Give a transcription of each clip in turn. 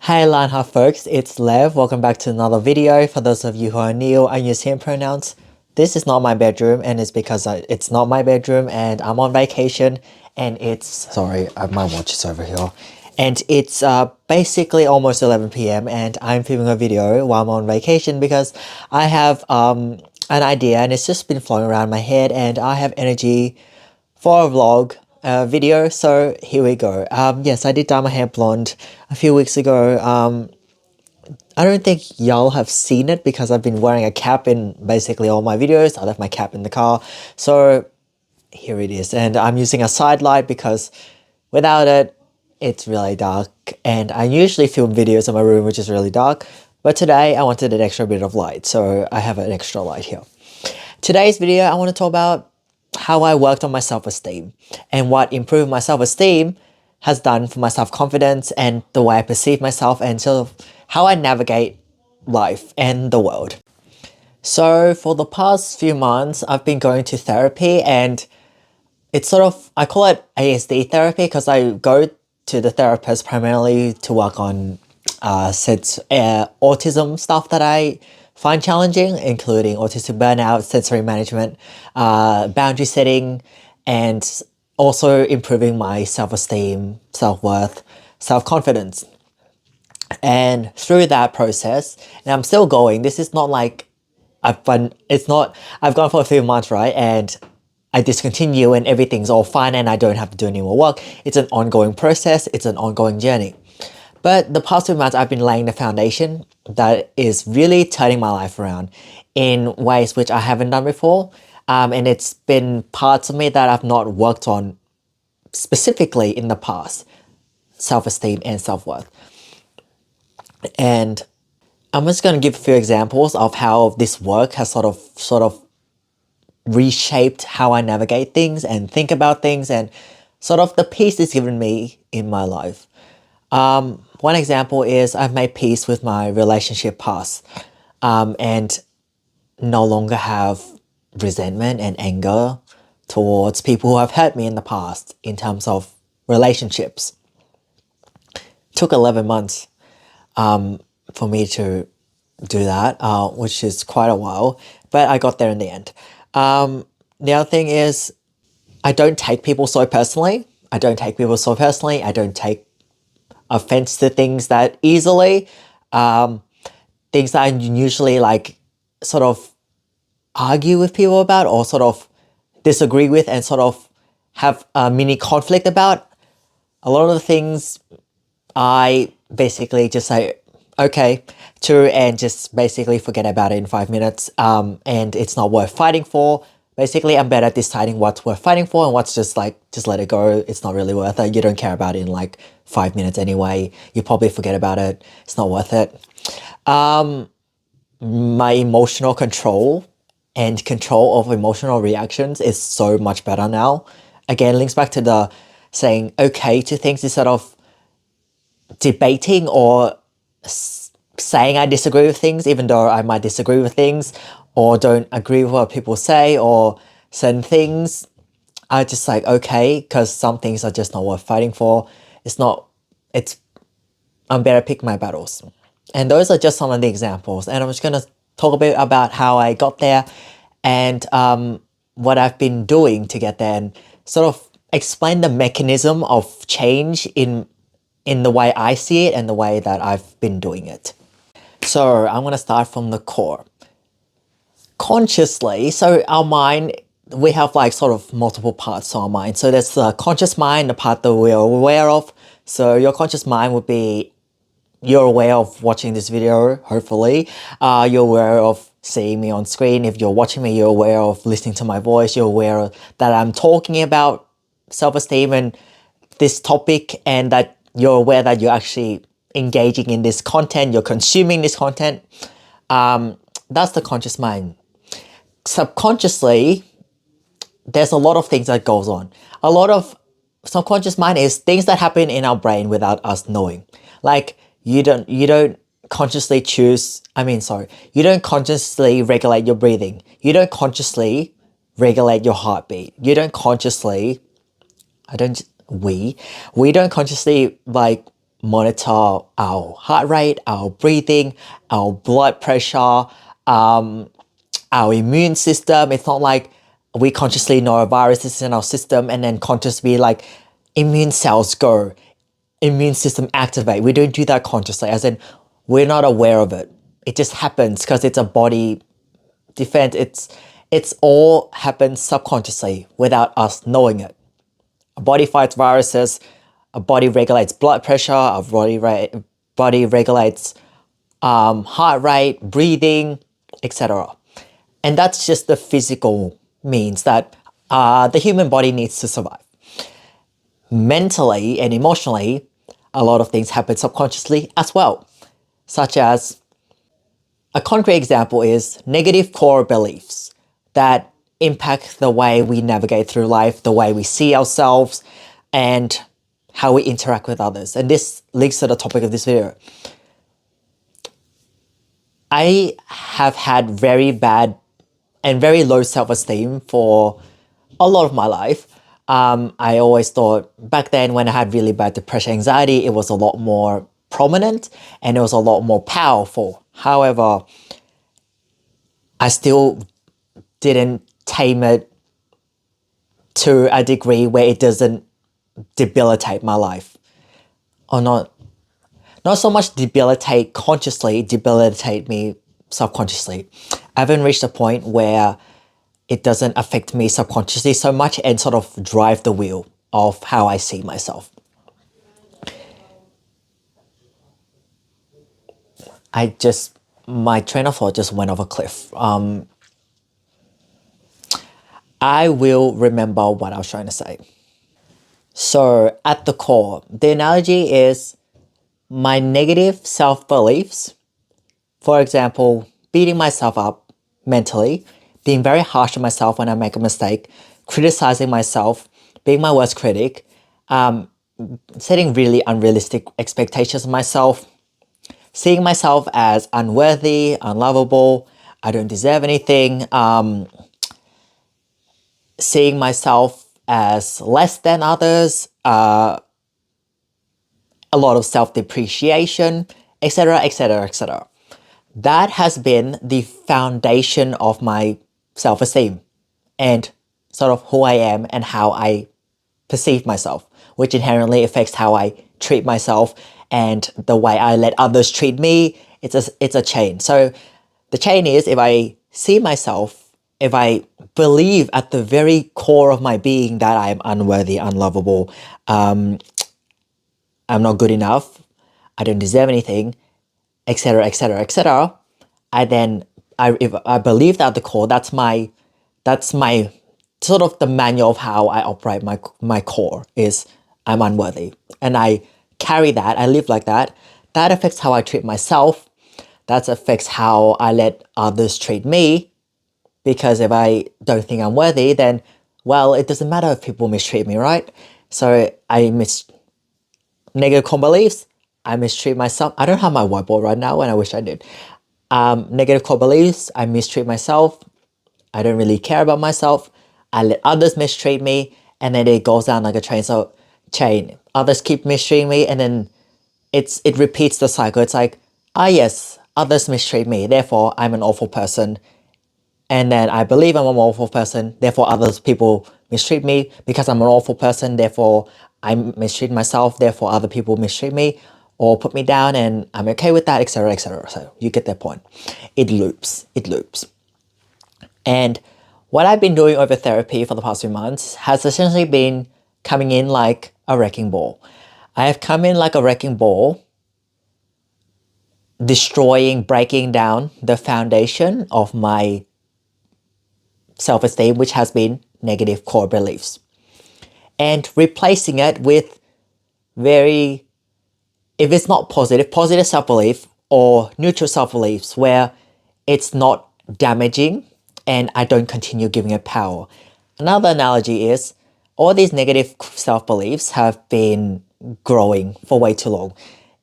Hey Lionheart folks, it's Lev. Welcome back to another video. For those of you who are new, I use him pronouns. This is not my bedroom, and it's because it's not my bedroom and I'm on vacation and sorry, my watch is over here. And it's basically almost 11 p.m. and I'm filming a video while I'm on vacation because I have an idea and it's just been flowing around my head and I have energy for a vlog video, so here we go. Yes, I did dye my hair blonde a few weeks ago. I don't think y'all have seen it because I've been wearing a cap in basically all my videos. I left my cap in the car, so here it is. And I'm using a side light because without it, it's really dark. And I usually film videos in my room which is really dark, but today I wanted an extra bit of light, so I have an extra light here. Today's video, I want to talk about how I worked on my self-esteem and what improved my self-esteem has done for my self-confidence and the way I perceive myself and sort of how I navigate life and the world. So for the past few months, I've been going to therapy, and it's sort of, I call it ASD therapy because I go to the therapist primarily to work on autism stuff that I find challenging, including autistic burnout, sensory management, boundary setting, and also improving my self-esteem, self-worth, self-confidence. And through that process, and I'm still going, this is not like I've gone for a few months, right? And I discontinue and everything's all fine and I don't have to do any more work. It's an ongoing process. It's an ongoing journey. But the past 2 months, I've been laying the foundation that is really turning my life around in ways which I haven't done before. And it's been parts of me that I've not worked on specifically in the past. Self-esteem and self-worth. And I'm just going to give a few examples of how this work has sort of reshaped how I navigate things and think about things and sort of the peace it's given me in my life. One example is I've made peace with my relationship past and no longer have resentment and anger towards people who have hurt me in the past in terms of relationships. Took 11 months for me to do that, which is quite a while, but I got there in the end. The other thing is I don't take people so personally. I don't take offense to things that easily. Things that I usually like sort of argue with people about or sort of disagree with and sort of have a mini conflict about. A lot of the things I basically just say, okay, true, and just basically forget about it in 5 minutes. And it's not worth fighting for. Basically, I'm better at deciding what's worth fighting for and what's just let it go. It's not really worth it. You don't care about it in like 5 minutes anyway. You probably forget about it. It's not worth it. My emotional control and control of emotional reactions is so much better now. Again, links back to the saying okay to things instead of debating or saying I disagree with things, even though I might disagree with things or don't agree with what people say or certain things. I just like, okay, because some things are just not worth fighting for. I'm better pick my battles. And those are just some of the examples. And I'm just going to talk a bit about how I got there and what I've been doing to get there and sort of explain the mechanism of change in the way I see it and the way that I've been doing it. So I'm going to start from the core. Consciously, so our mind, we have like sort of multiple parts to our mind. So there's the conscious mind, the part that we're aware of. So your conscious mind would be, you're aware of watching this video, hopefully. You're aware of seeing me on screen. If you're watching me, you're aware of listening to my voice. You're aware that I'm talking about self-esteem and this topic, and that you're aware that you're actually engaging in this content, you're consuming this content. That's the conscious mind. Subconsciously, there's a lot of things that goes on. A lot of subconscious mind is things that happen in our brain without us knowing. Like you don't consciously you don't consciously regulate your breathing. You don't consciously regulate your heartbeat. You don't consciously, we don't consciously like monitor our heart rate, our breathing, our blood pressure, our immune system. It's not like we consciously know a virus is in our system and then consciously like immune cells go, immune system activate. We don't do that consciously, as in we're not aware of it. It just happens because it's a body defense. It's all happens subconsciously without us knowing it. A body fights viruses, a body regulates blood pressure, a body regulates heart rate, breathing, etc. And that's just the physical means that the human body needs to survive. Mentally and emotionally, a lot of things happen subconsciously as well, such as a concrete example is negative core beliefs that impact the way we navigate through life, the way we see ourselves, and how we interact with others. And this links to the topic of this video. I have had very bad and very low self-esteem for a lot of my life. I always thought back then when I had really bad depression, anxiety, it was a lot more prominent and it was a lot more powerful. However, I still didn't tame it to a degree where it doesn't debilitate my life. Or not so much debilitate consciously, debilitate me subconsciously. I haven't reached a point where it doesn't affect me subconsciously so much and sort of drive the wheel of how I see myself. My train of thought just went off a cliff. I will remember what I was trying to say. So at the core, the analogy is my negative self-beliefs. For example, beating myself up mentally, being very harsh on myself when I make a mistake, criticizing myself, being my worst critic, setting really unrealistic expectations of myself, seeing myself as unworthy, unlovable, I don't deserve anything, seeing myself as less than others, a lot of self-depreciation, etc., etc., etc. That has been the foundation of my self-esteem and sort of who I am and how I perceive myself, which inherently affects how I treat myself and the way I let others treat me. It's a chain. So the chain is, if I see myself, if I believe at the very core of my being that I am unworthy, unlovable, I'm not good enough, I don't deserve anything, etc., etc., etc. If I believe that at the core, that's my sort of the manual of how I operate my core is I'm unworthy. And I carry that, I live like that. That affects how I treat myself. That affects how I let others treat me. Because if I don't think I'm worthy, then, well, it doesn't matter if people mistreat me, right? So negative core beliefs, I mistreat myself. I don't have my whiteboard right now and I wish I did. Negative core beliefs, I mistreat myself. I don't really care about myself. I let others mistreat me, and then it goes down like a chain. Others keep mistreating me, and then it repeats the cycle. It's like, yes, others mistreat me, therefore I'm an awful person. And then I believe I'm an awful person, therefore other people mistreat me. Because I'm an awful person, therefore I mistreat myself, therefore other people mistreat me or put me down, and I'm okay with that, etc., etc. So you get that point. It loops. And what I've been doing over therapy for the past few months has essentially been coming in like a wrecking ball. I have come in like a wrecking ball, breaking down the foundation of my self-esteem, which has been negative core beliefs, and replacing it with if it's not positive self-belief or neutral self-beliefs where it's not damaging and I don't continue giving it power. Another analogy is all these negative self-beliefs have been growing for way too long.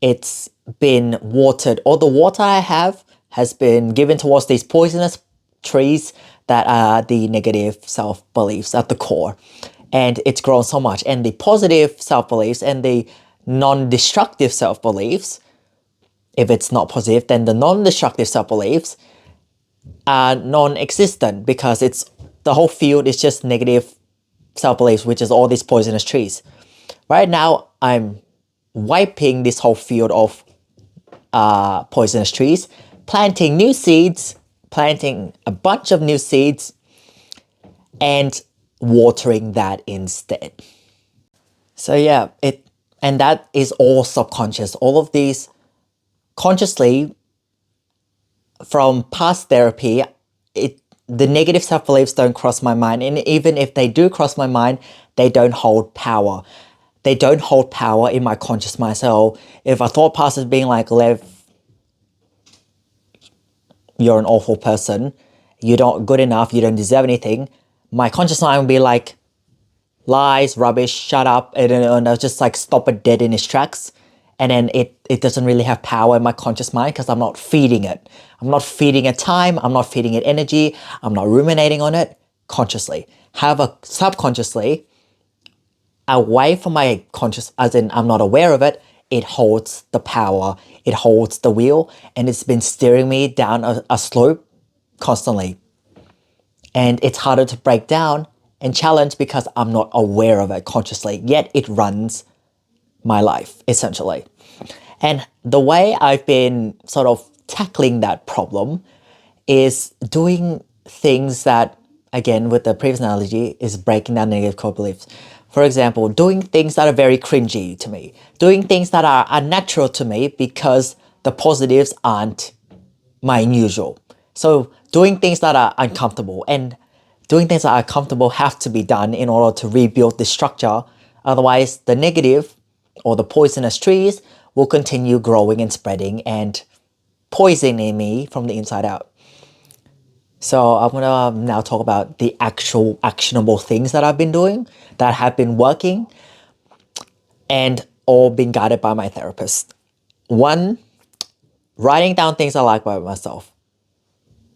It's been watered. All the water I have has been given towards these poisonous trees that are the negative self-beliefs at the core. And it's grown so much. And the positive self-beliefs and the non-destructive self-beliefs, if it's not positive, then the non-destructive self-beliefs are non-existent because it's the whole field is just negative self-beliefs, which is all these poisonous trees. Right now, I'm wiping this whole field of poisonous trees, planting new seeds, planting a bunch of new seeds, and watering that instead. So yeah, and that is all subconscious. All of these consciously from past therapy, the negative self-beliefs don't cross my mind, and even if they do cross my mind, they don't hold power. They don't hold power in my conscious mind. So if a thought passes being like, Lev, you're an awful person, you're not good enough, you don't deserve anything, my conscious mind will be like, lies, rubbish, shut up, and I'll just like stop it dead in its tracks. And then it doesn't really have power in my conscious mind because I'm not feeding it. I'm not feeding it time, I'm not feeding it energy, I'm not ruminating on it consciously. However, subconsciously, away from my conscious, as in I'm not aware of it, it holds the power, it holds the wheel, and it's been steering me down a slope constantly. And it's harder to break down and challenge because I'm not aware of it consciously, yet it runs my life, essentially. And the way I've been sort of tackling that problem is doing things that, again, with the previous analogy, is breaking down negative core beliefs. For example, doing things that are very cringy to me, doing things that are unnatural to me because the positives aren't my usual. So doing things that are uncomfortable, and doing things that are comfortable have to be done in order to rebuild the structure. Otherwise, the negative or the poisonous trees will continue growing and spreading and poisoning me from the inside out. So I'm gonna now talk about the actual actionable things that I've been doing that have been working and all been guided by my therapist. One, writing down things I like about myself.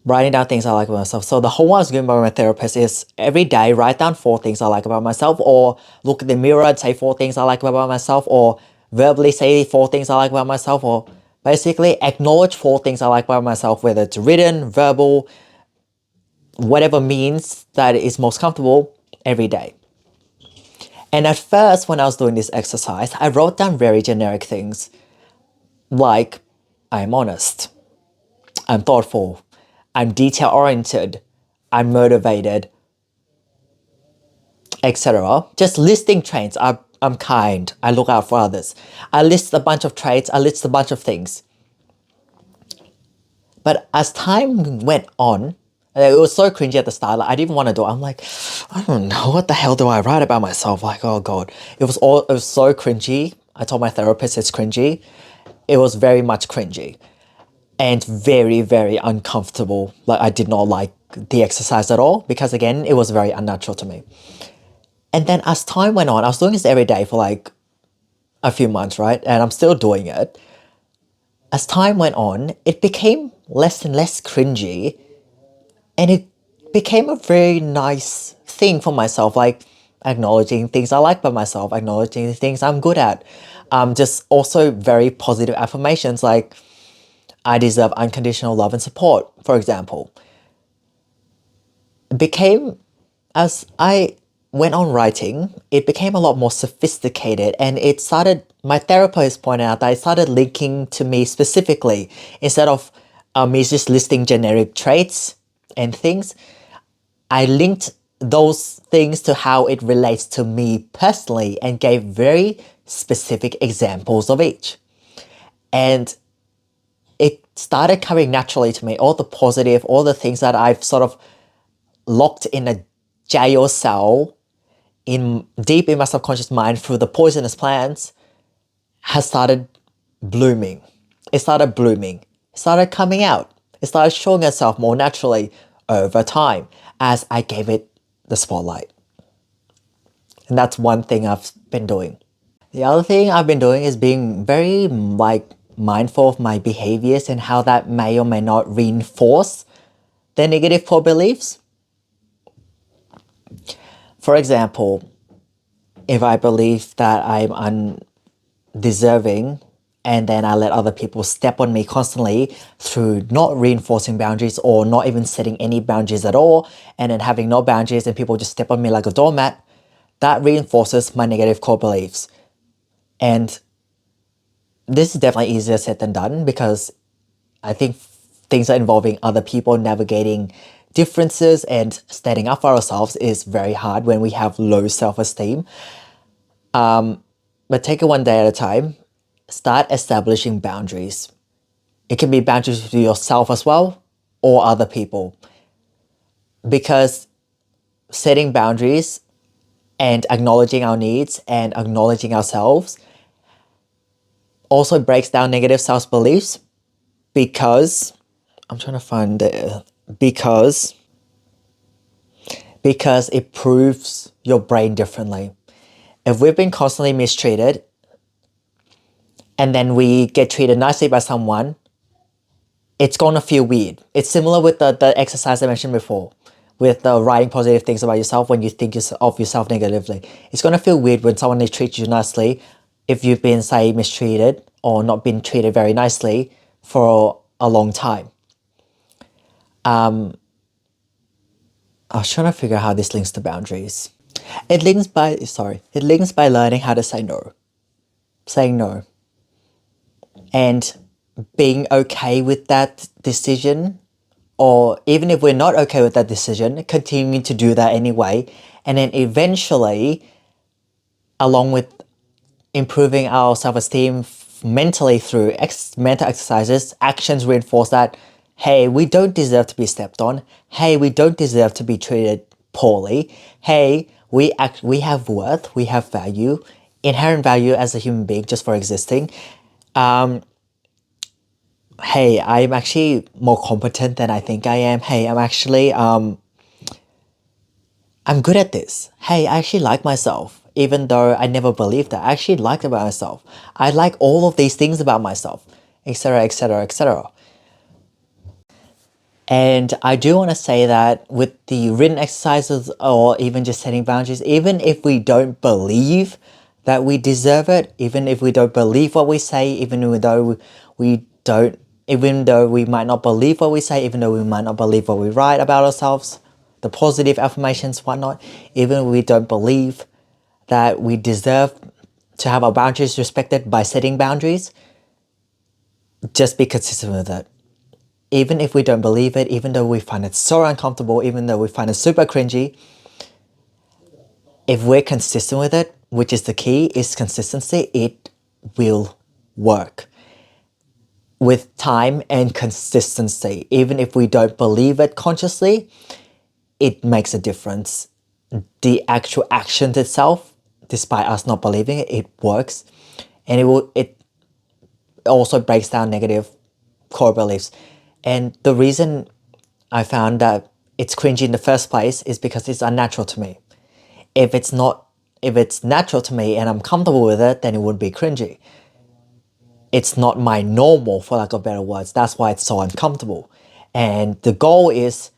Writing down things I like about myself. So the homework I was given by my therapist is every day write down 4 things I like about myself, or look in the mirror and say 4 things I like about myself, or verbally say 4 things I like about myself, or basically acknowledge 4 things I like about myself, whether it's written, verbal, whatever means that is most comfortable every day. And at first, when I was doing this exercise, I wrote down very generic things like, I'm honest, I'm thoughtful, I'm detail-oriented, I'm motivated, etc. Just listing traits. I'm kind, I look out for others. I list a bunch of traits, I list a bunch of things. But as time went on, it was so cringy at the start, like I didn't want to do it. I'm like, I don't know, what the hell do I write about myself? Like, oh God. It was so cringy. I told my therapist it's cringy. It was very much cringy. And very, very uncomfortable. Like I did not like the exercise at all because again, it was very unnatural to me. And then as time went on, I was doing this every day for like a few months, right? And I'm still doing it. As time went on, it became less and less cringy. And it became a very nice thing for myself, like acknowledging things I like by myself, acknowledging the things I'm good at. Just also very positive affirmations like, I deserve unconditional love and support, for example. It became, as I went on writing, it became a lot more sophisticated, and it started, my therapist pointed out that it started linking to me specifically. Instead of me just listing generic traits and things, I linked those things to how it relates to me personally and gave very specific examples of each. And it started coming naturally to me, all the positive, all the things that I've sort of locked in a jail cell deep in my subconscious mind through the poisonous plants has started blooming. It started blooming. It started coming out. It started showing itself more naturally over time as I gave it the spotlight. And that's one thing I've been doing. The other thing I've been doing is being very mindful of my behaviors and how that may or may not reinforce the negative core beliefs. For example, if I believe that I'm deserving, and then I let other people step on me constantly through not reinforcing boundaries or not even setting any boundaries at all, and then having no boundaries and people just step on me like a doormat, that reinforces my negative core beliefs. And this is definitely easier said than done, because I think things are involving other people, navigating differences and standing up for ourselves is very hard when we have low self-esteem. But take it one day at a time. Start establishing boundaries. It can be boundaries with yourself as well, or other people. Because setting boundaries and acknowledging our needs and acknowledging ourselves also breaks down negative self-beliefs, because I'm trying to find it, because it proves your brain differently. If we've been constantly mistreated and then we get treated nicely by someone, it's gonna feel weird. It's similar with the exercise I mentioned before, with the writing positive things about yourself when you think of yourself negatively. It's gonna feel weird when someone treats you nicely if you've been, say, mistreated or not been treated very nicely for a long time. I was trying to figure out how this links to boundaries. It links by learning how to say no. Saying no. And being okay with that decision, or even if we're not okay with that decision, continuing to do that anyway. And then eventually, along with improving our self-esteem mentally through mental exercises, actions reinforce that, hey, we don't deserve to be stepped on. Hey, we don't deserve to be treated poorly. Hey, we have worth, we have value, inherent value as a human being just for existing. Hey, I'm actually more competent than I think I am. Hey, I'm good at this. Hey, I actually like myself, even though I never believed that. I actually liked about myself. I like all of these things about myself, etc., etc., etc. And I do want to say that with the written exercises or even just setting boundaries, even if we don't believe that we deserve it, even if we don't believe what we say, even though we might not believe what we say, even though we might not believe what we write about ourselves, the positive affirmations, whatnot, even if we don't believe that we deserve to have our boundaries respected by setting boundaries, just be consistent with it. Even if we don't believe it, even though we find it so uncomfortable, even though we find it super cringy, if we're consistent with it, which is the key, is consistency, it will work. With time and consistency, even if we don't believe it consciously, it makes a difference. The actual action itself, despite us not believing it, it works. And it also breaks down negative core beliefs. And the reason I found that it's cringy in the first place is because it's unnatural to me. If it's natural to me and I'm comfortable with it, then it wouldn't be cringy. It's not my normal, for lack of better words. That's why it's so uncomfortable. And the goal is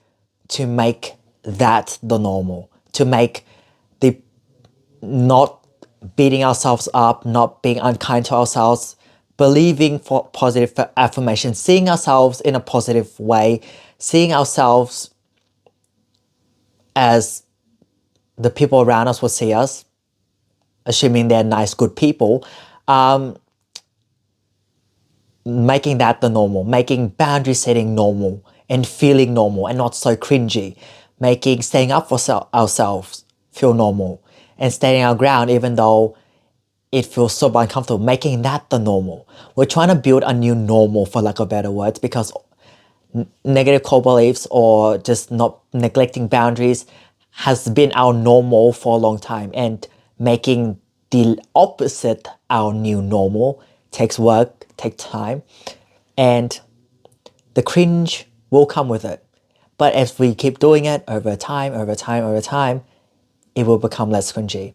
to make that the normal, to make the not beating ourselves up, not being unkind to ourselves, believing for positive affirmation, seeing ourselves in a positive way, seeing ourselves as the people around us will see us, assuming they're nice, good people, making that the normal, making boundary setting normal and feeling normal and not so cringy, making staying up for ourselves feel normal and standing our ground even though it feels so uncomfortable, making that the normal. We're trying to build a new normal, for lack of better words, because negative core beliefs or just not neglecting boundaries has been our normal for a long time, and making the opposite our new normal takes work, takes time, and the cringe will come with it. But as we keep doing it over time, it will become less cringy.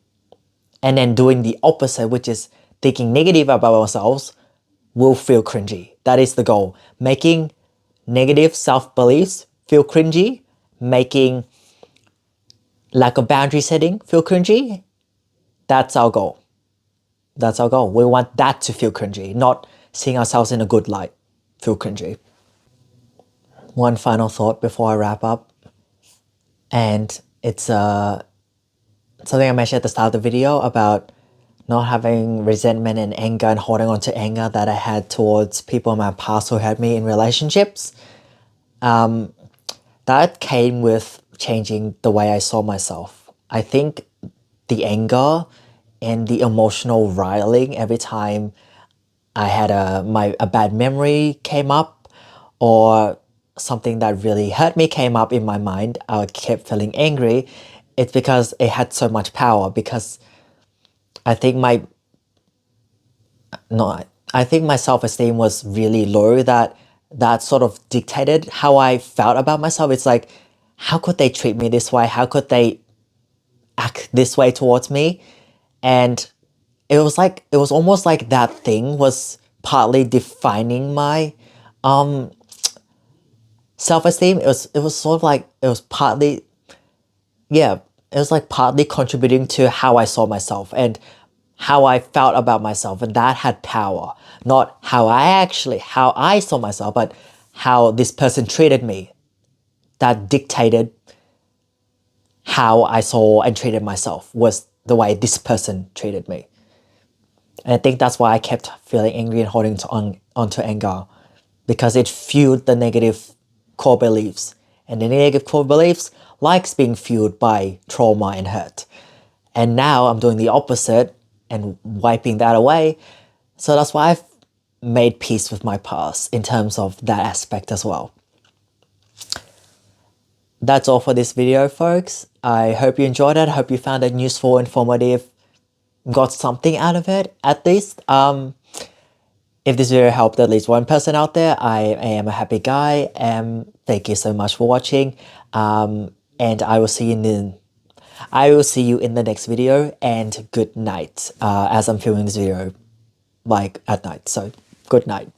And then doing the opposite, which is thinking negative about ourselves, will feel cringy. That is the goal. Making negative self-beliefs feel cringy, making lack of boundary setting feel cringy, that's our goal. That's our goal. We want that to feel cringy, not seeing ourselves in a good light feel cringy. One final thought before I wrap up, and it's something I mentioned at the start of the video about not having resentment and anger and holding on to anger that I had towards people in my past who hurt me in relationships. That came with changing the way I saw myself. I think the anger and the emotional riling every time I had a bad memory came up, or something that really hurt me came up in my mind, I kept feeling angry. It's because it had so much power, because I think my no, I think my self-esteem was really low, that sort of dictated how I felt about myself. It's like, how could they treat me this way? How could they act this way towards me? And it was almost like that thing was partly defining my self-esteem. It was sort of like it was partly, yeah, it was like partly contributing to how I saw myself and how I felt about myself, and that had power. Not how I saw myself, but how this person treated me. That dictated how I saw and treated myself, was the way this person treated me. And I think that's why I kept feeling angry and holding onto anger, because it fueled the negative core beliefs. And the negative core beliefs likes being fueled by trauma and hurt. And now I'm doing the opposite and wiping that away. So that's why I've made peace with my past in terms of that aspect as well. That's all for this video, folks. I hope you enjoyed it. I hope you found it useful, informative, got something out of it at least. If this video helped at least one person out there, I am a happy guy. Thank you so much for watching. And I will see you in the next video, and good night, as I'm filming this video like at night. So good night.